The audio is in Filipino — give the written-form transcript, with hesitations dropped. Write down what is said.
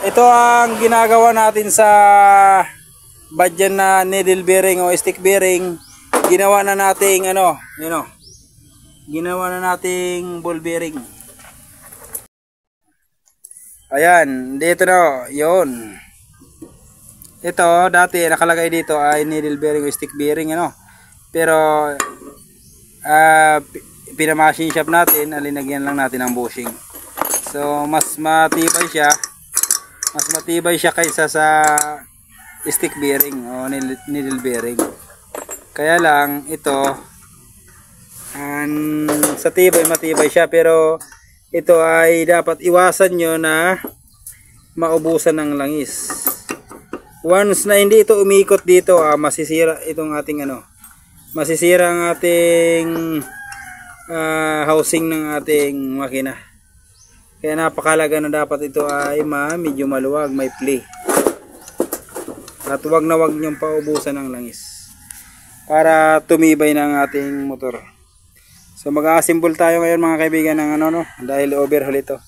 Ito ang ginagawa natin sa badyan na needle bearing o stick bearing. Ginawa na nating ginawa na nating ball bearing. Ayan, dito na, yun. Ito, dati nakalagay dito ay needle bearing o stick bearing, Pero, pinamachine shop natin, alinagyan lang natin ang bushing. So, mas matibay siya. Mas matibay siya kaysa sa stick bearing o needle bearing. Kaya lang, ito, sa tibay, matibay siya. Pero, ito ay dapat iwasan nyo na maubusan ng langis. Once na hindi ito umikot dito, masisira itong ating masisira ang ating housing ng ating makina. Kaya napakalaga na dapat ito ay medyo maluwag, may play. At wag na wag niyong paubusan ng langis para tumibay ng ating motor. So mag-assemble tayo ngayon mga kaibigan ng dahil overhaul ito.